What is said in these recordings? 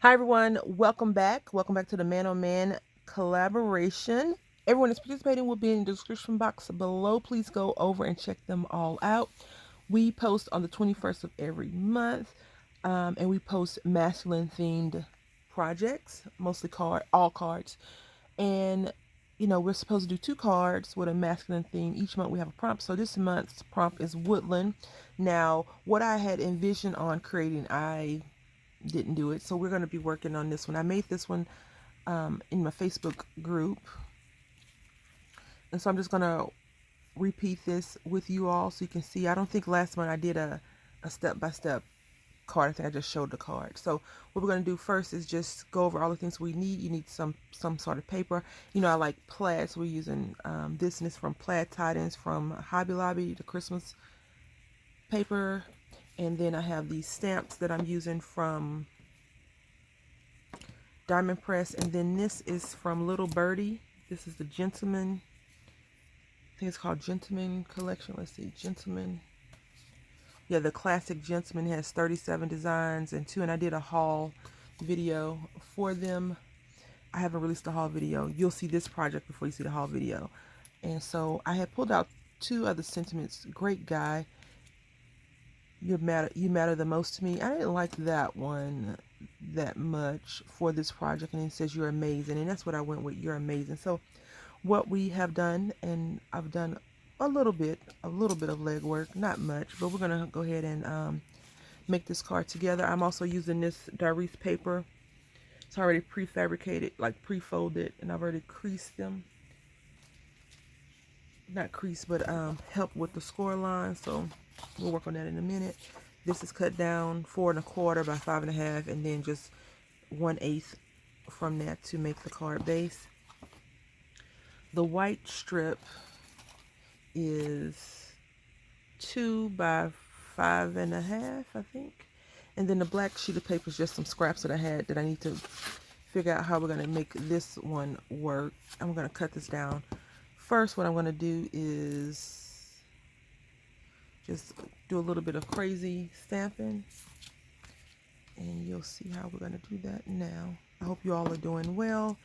Hi everyone, welcome back. Welcome back to the Man on Man collaboration. Everyone that's participating will be in the description box below. Please go over and check them all out. We post on the 21st of every month, and we post masculine themed projects, mostly all cards. And we're supposed to do two cards with a masculine theme. Each month we have a prompt. So this month's prompt is Woodland. Now, what I had envisioned on creating, I didn't do it, so we're going to be working on this one. I made this one in my Facebook group, and so I'm just going to repeat this with you all so you can see. I don't think last month I did a step-by-step card. I think I just showed the card. So what we're going to do first is just go over all the things we need. You need some sort of paper. I like plaid, so we're using this, and it's from Plaid Tidings from Hobby Lobby, the Christmas paper. And then I have these stamps that I'm using from Diamond Press, and then this is from Little Birdie. This is the Gentleman. I think it's called Gentleman Collection. Let's see, Gentleman. Yeah, the classic Gentleman has 37 designs and I did a haul video for them. I haven't released a haul video. You'll see this project before you see the haul video. And so I had pulled out two other sentiments. Great guy. You matter the most to me. I didn't like that one that much for this project, and it says you're amazing, and that's what I went with. You're amazing. So what we have done, and I've done a little bit of legwork, not much, but we're gonna go ahead and make this card together. I'm also using this Darice paper. It's already prefabricated, like pre-folded, and I've already creased them. Not crease, but help with the score line. So we'll work on that in a minute. This is cut down 4 1/4 by 5 1/2, and then just 1/8 from that to make the card base. The white strip is 2 by 5 1/2, I think. And then the black sheet of paper is just some scraps that I had that I need to figure out how we're going to make this one work. I'm going to cut this down. First, what I'm going to do is just do a little bit of crazy stamping, and you'll see how we're going to do that now. I hope you all are doing well.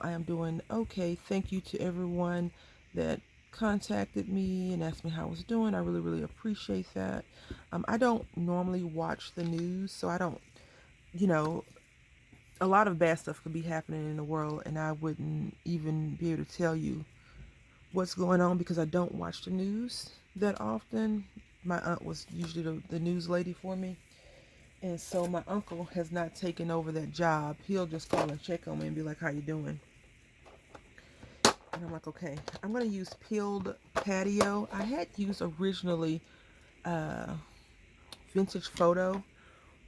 I am doing okay. Thank you to everyone that contacted me and asked me how I was doing. I really, really appreciate that. I don't normally watch the news, so I don't, a lot of bad stuff could be happening in the world, and I wouldn't even be able to tell you what's going on because I don't watch the news that often. My aunt was usually the news lady for me, and so my uncle has not taken over that job. He'll just call and check on me and be like, how you doing? And I'm like, okay. I'm going to use Peeled Patio. I had used originally Vintage Photo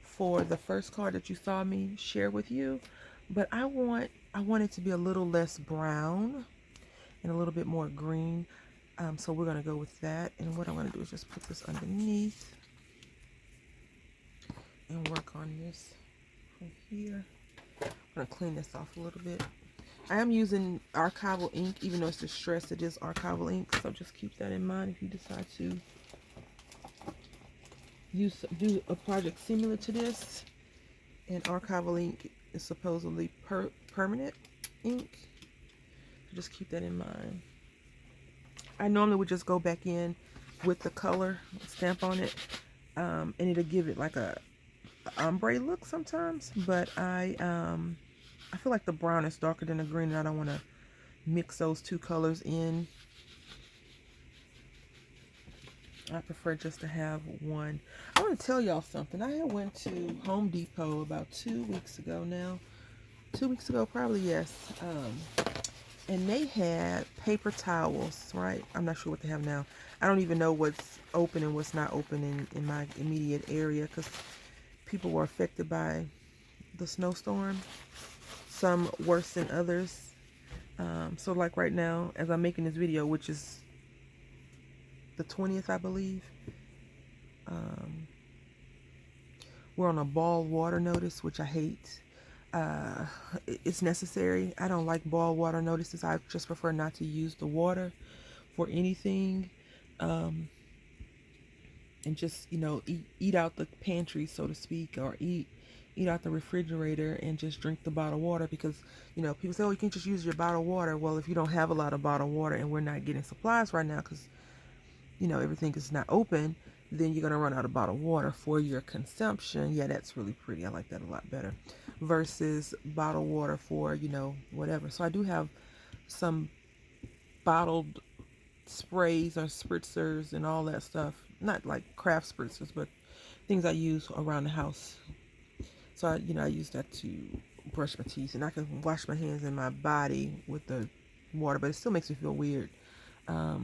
for the first card that you saw me share with you, but I want it to be a little less brown and a little bit more green. So we're going to go with that. And what I'm going to do is just put this underneath and work on this from here. I'm going to clean this off a little bit. I am using archival ink, even though it's distressed, it is archival ink. So just keep that in mind if you decide to do a project similar to this. And archival ink is supposedly permanent ink. So just keep that in mind. I normally would just go back in with the color, stamp on it, and it'll give it like a ombre look sometimes. But I feel like the brown is darker than the green, and I don't want to mix those two colors in. I prefer just to have one. I want to tell y'all something. I went to Home Depot about 2 weeks ago now. 2 weeks ago, probably, yes. And they had paper towels, right? I'm not sure what they have now. I don't even know what's open and what's not open in my immediate area because people were affected by the snowstorm. Some worse than others. So like right now, as I'm making this video, which is the 20th, I believe, we're on a boil water notice, which I hate. It's necessary. I don't like boil water notices. I just prefer not to use the water for anything. and just, you know, eat out the pantry, so to speak, or eat out the refrigerator and just drink the bottled water. Because, you know, people say, oh, you can just use your bottled water. Well, if you don't have a lot of bottled water and we're not getting supplies right now because, you know, everything is not open, then you're going to run out of bottled water for your consumption. Yeah, that's really pretty. I like that a lot better versus bottled water for, you know, whatever. So I do have some bottled sprays or spritzers and all that stuff. Not like craft spritzers, but things I use around the house. So I, you know, I use that to brush my teeth, and I can wash my hands and my body with the water, but it still makes me feel weird. So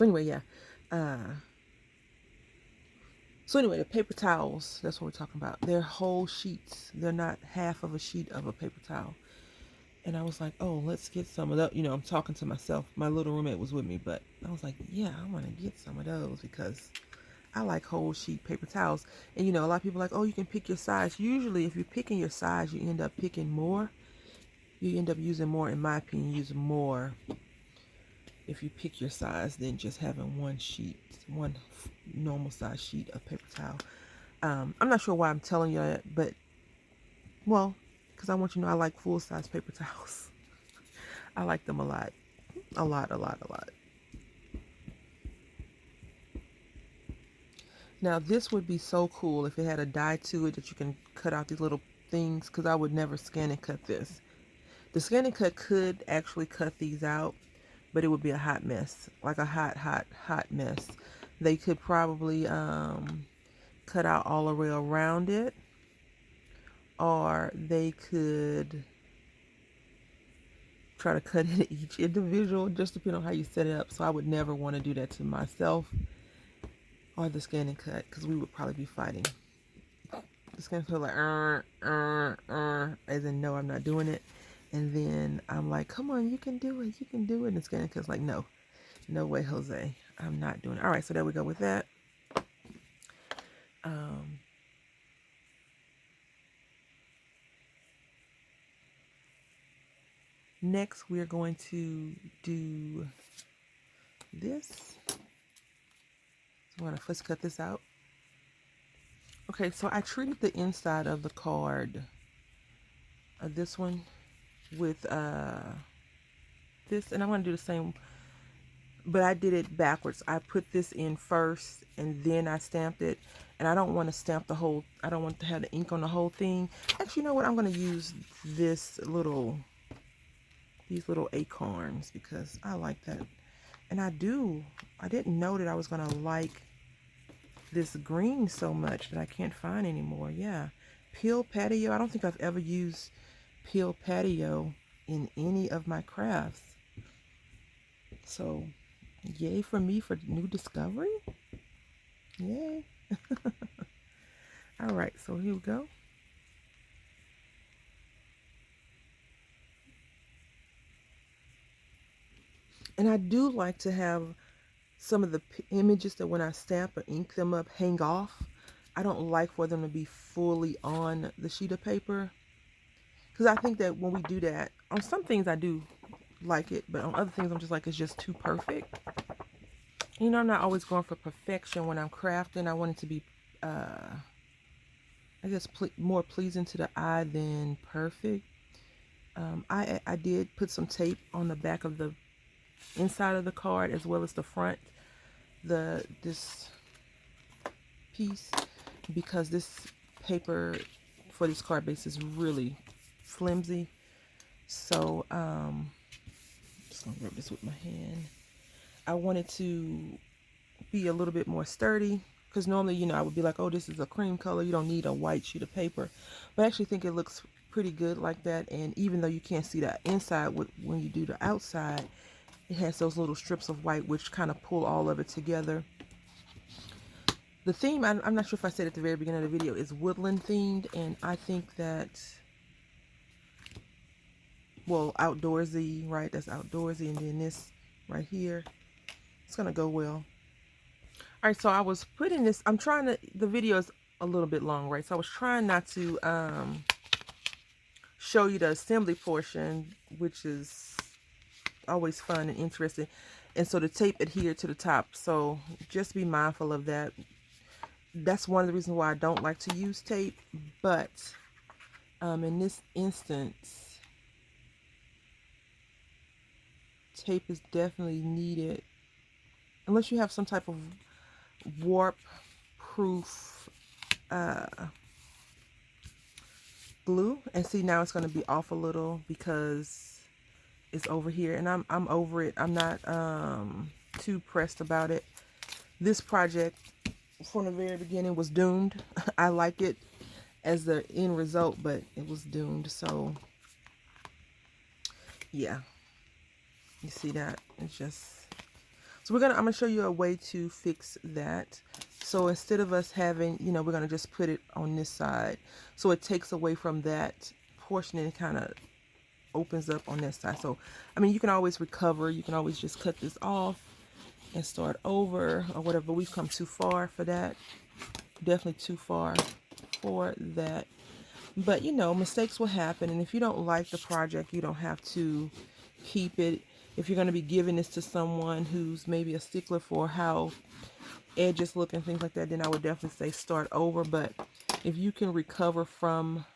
anyway, yeah. Uh, so anyway, the paper towels, that's what we're talking about. They're whole sheets. They're not half of a sheet of a paper towel. And I was like, oh, let's get some of that. You know, I'm talking to myself. My little roommate was with me, but I was like, yeah, I want to get some of those because I like whole sheet paper towels. And, you know, a lot of people are like, oh, you can pick your size. Usually, if you're picking your size, you end up picking more. You end up using more, in my opinion, use more if you pick your size than just having one sheet, one normal size sheet of paper towel. I'm not sure why I'm telling you that, but, well, because I want you to know I like full-size paper towels. I like them a lot. A lot, a lot, a lot. Now, this would be so cool if it had a die to it that you can cut out these little things, because I would never scan and cut this. The scan and cut could actually cut these out, but it would be a hot mess. Like a hot, hot, hot mess. They could probably cut out all the way around it, or they could try to cut in each individual, just depending on how you set it up. So I would never want to do that to myself or the scan and cut, because we would probably be fighting. The scan and cut like, as in, no, I'm not doing it. And then I'm like, come on, you can do it, you can do it. And the scan and cut's like, no, no way, Jose, I'm not doing it. All right, so there we go with that. Next, we're going to do this. So I'm going to first cut this out. Okay, so I treated the inside of the card, this one, with this, and I'm going to do the same, but I did it backwards. I put this in first, and then I stamped it, and I don't want to stamp the whole, I don't want to have the ink on the whole thing. Actually, you know what? I'm going to use these little acorns because I like that. And I didn't know that I was going to like this green so much that I can't find anymore. Yeah. Peel Patio. I don't think I've ever used Peel Patio in any of my crafts. So, yay for me for new discovery. Yay. All right, so here we go. And I do like to have some of the images that when I stamp or ink them up hang off. I don't like for them to be fully on the sheet of paper, because I think that when we do that, on some things I do like it, but on other things I'm just like, it's just too perfect. You know, I'm not always going for perfection when I'm crafting. I want it to be, I guess, more pleasing to the eye than perfect. I did put some tape on the back of the inside of the card as well as the front, this piece, because this paper for this card base is really flimsy. So just gonna rub this with my hand. I wanted to be a little bit more sturdy, because normally, you know, I would be like, oh, this is a cream color, you don't need a white sheet of paper, but I actually think it looks pretty good like that. And even though you can't see the inside when you do the outside, it has those little strips of white which kind of pull all of it together. The theme, I'm not sure if I said at the very beginning of the video, is woodland themed, and I think that, well, outdoorsy, right? That's outdoorsy, and then this right here, it's gonna go well. All right, so I was putting this, I'm trying to, the video is a little bit long, right? So I was trying not to show you the assembly portion, which is always fun and interesting. And so the tape adhered to the top. So just be mindful of that. That's one of the reasons why I don't like to use tape. But in this instance, tape is definitely needed. Unless you have some type of warp proof glue. And see, now it's going to be off a little because it's over here, and I'm over it. I'm not too pressed about it. This project from the very beginning was doomed. I like it as the end result, but it was doomed. So yeah, you see that? It's just, so I'm gonna show you a way to fix that. So instead of us having, you know, we're gonna just put it on this side, so it takes away from that portion and kind of opens up on that side. So I mean, you can always recover. You can always just cut this off and start over or whatever. We've come too far for that. Definitely too far for that. But you know, mistakes will happen, and if you don't like the project, you don't have to keep it. If you're going to be giving this to someone who's maybe a stickler for how edges look and things like that, then I would definitely say start over. But if you can recover from,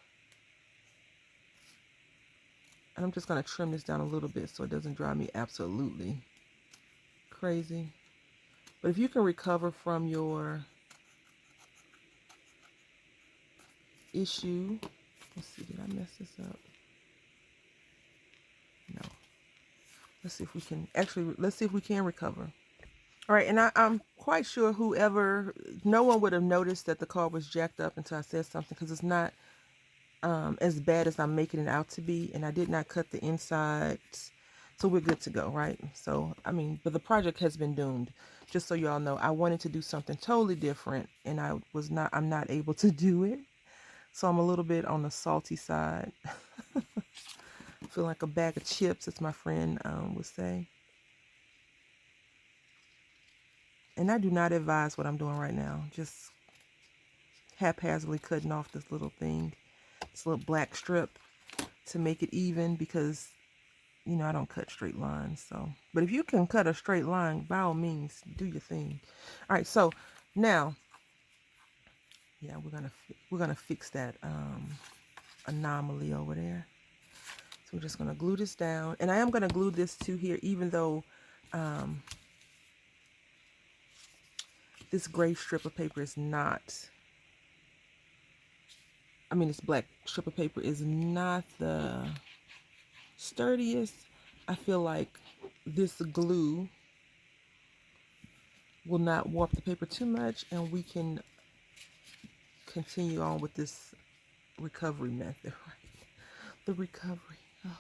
and I'm just going to trim this down a little bit so it doesn't drive me absolutely crazy. But if you can recover from your issue, let's see, did I mess this up? No. Let's see if we can actually, let's see if we can recover. All right, and I'm quite sure no one would have noticed that the card was jacked up until I said something, because it's not as bad as I'm making it out to be, and I did not cut the insides, so we're good to go, right? So, I mean, but the project has been doomed. Just so y'all know, I wanted to do something totally different, and I'm not able to do it. So I'm a little bit on the salty side. Feel like a bag of chips, as my friend would say. And I do not advise what I'm doing right now. Just haphazardly cutting off this little thing, this little black strip, to make it even, because, you know, I don't cut straight lines. So, but if you can cut a straight line, by all means, do your thing. All right, so now, yeah, we're gonna fix that anomaly over there. So we're just gonna glue this down, and I am gonna glue this to here, even though this gray strip of paper is not, I mean, this black strip of paper is not the sturdiest. I feel like this glue will not warp the paper too much, and we can continue on with this recovery method, right? The recovery. Oh.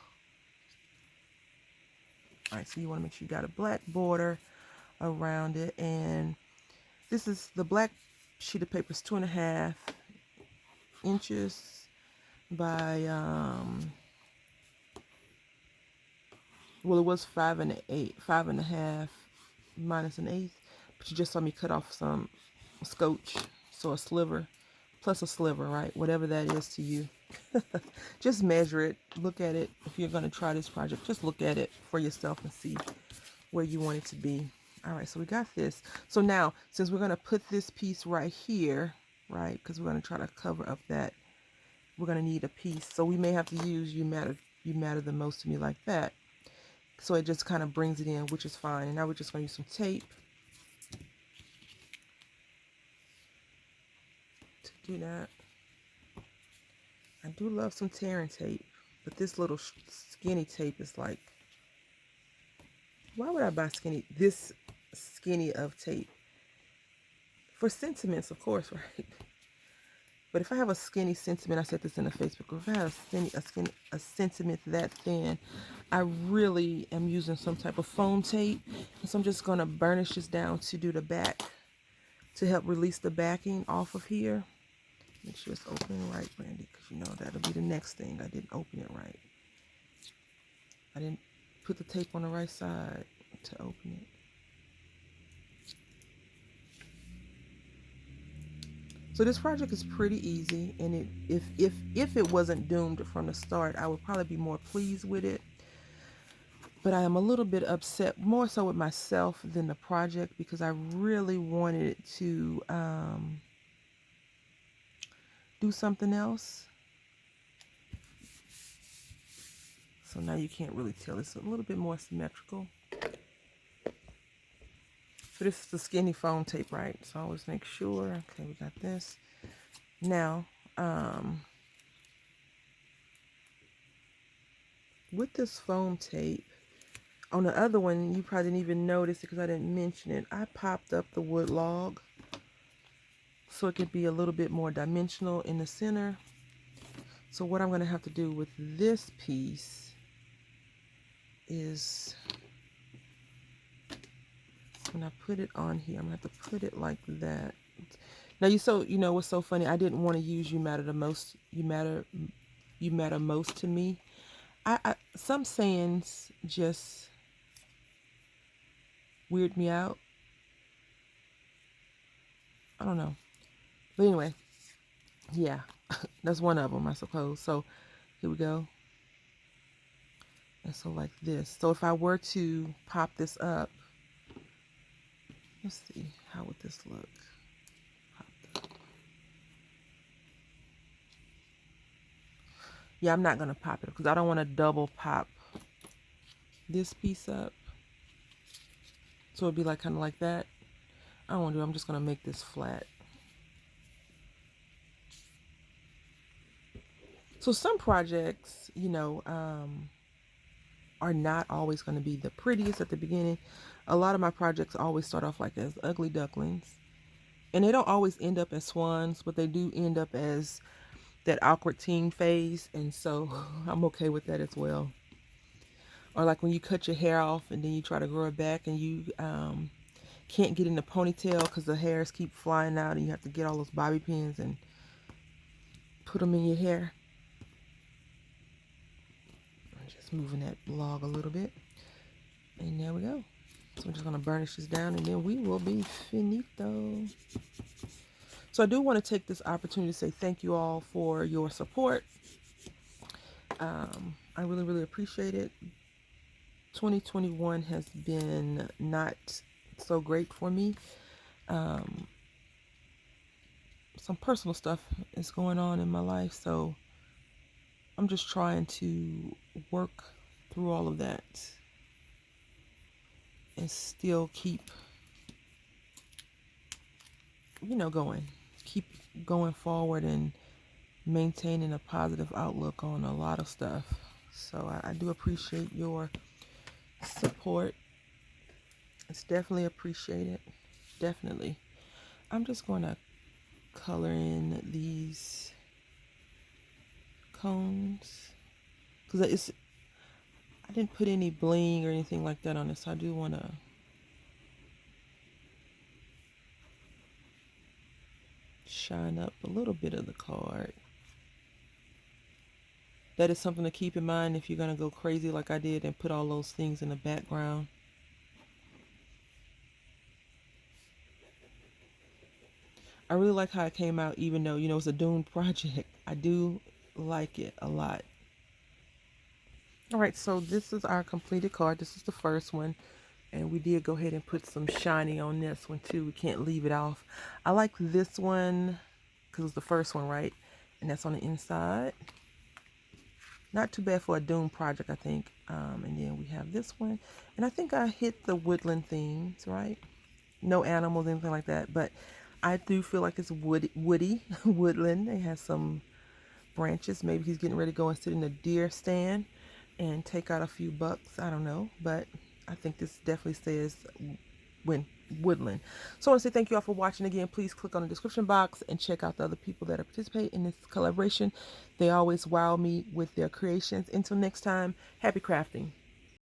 All right, so you want to make sure you got a black border around it, and this is the black sheet of paper is 2.5 inches by well, it was 5.5 minus an eighth, but you just saw me cut off some scotch, so a sliver plus a sliver, right? Whatever that is to you. Just measure it, look at it. If you're going to try this project, just look at it for yourself and see where you want it to be. All right, so we got this. So now, since we're going to put this piece right here, right, because we're going to try to cover up that, we're going to need a piece. So we may have to use you matter the most to me, like that. So it just kind of brings it in, which is fine. And now we're just going to use some tape to do that. I do love some tearing tape, but this little skinny tape is like, why would I buy this skinny of tape? For sentiments, of course, right? But if I have a skinny sentiment, I said this in the Facebook group, if I have a sentiment that thin, I really am using some type of foam tape. And so I'm just going to burnish this down to do the back, to help release the backing off of here. Make sure it's open right, Brandy, because you know that'll be the next thing. I didn't open it right. I didn't put the tape on the right side to open it. So this project is pretty easy, and if it wasn't doomed from the start, I would probably be more pleased with it. But I am a little bit upset, more so with myself than the project, because I really wanted it to do something else. So now you can't really tell. It's a little bit more symmetrical. So this is the skinny foam tape, right? So always make sure. Okay, we got this. Now, with this foam tape, on the other one, you probably didn't even notice it because I didn't mention it. I popped up the wood log so it could be a little bit more dimensional in the center. So what I'm going to have to do with this piece is, when I put it on here, I'm going to have to put it like that. Now you know what's so funny? I didn't want to use "You Matter the Most." You matter most to me. Some sayings just weird me out. I don't know. But anyway, yeah, that's one of them, I suppose. So here we go. And so like this. So if I were to pop this up, let's see, how would this look? Yeah, I'm not going to pop it because I don't want to double pop this piece up. So it'd be like kind of like that. I don't want to do it. I'm just going to make this flat. So some projects, you know, are not always going to be the prettiest at the beginning. A lot of my projects always start off like as ugly ducklings. And they don't always end up as swans, but they do end up as that awkward teen phase. And so I'm okay with that as well. Or like when you cut your hair off and then you try to grow it back and you can't get in the ponytail because the hairs keep flying out and you have to get all those bobby pins and put them in your hair. I'm just moving that log a little bit. And there we go. So I'm just going to burnish this down and then we will be finito. So I do want to take this opportunity to say thank you all for your support. I really, really appreciate it. 2021 has been not so great for me. Some personal stuff is going on in my life, so I'm just trying to work through all of that and still keep, you know, keep going forward and maintaining a positive outlook on a lot of stuff. So I do appreciate your support. It's definitely appreciated. Definitely. I'm just going to color in these cones because I didn't put any bling or anything like that on this. So I do want to shine up a little bit of the card. That is something to keep in mind if you're going to go crazy like I did and put all those things in the background. I really like how it came out, even though, you know, it's a doomed project. I do like it a lot. All right, so this is our completed card. This is the first one. And we did go ahead and put some shiny on this one too. We can't leave it off. I like this one because it's the first one, right? And that's on the inside. Not too bad for a Doom project, I think. And then we have this one. And I think I hit the woodland themes, right? No animals, anything like that. But I do feel like it's woody, woodland. It has some branches. Maybe he's getting ready to go and sit in a deer stand and take out a few bucks. I don't know. But I think this definitely says woodland. So I want to say thank you all for watching. Again, please click on the description box and check out the other people that are participating in this collaboration. They always wow me with their creations. Until next time, happy crafting.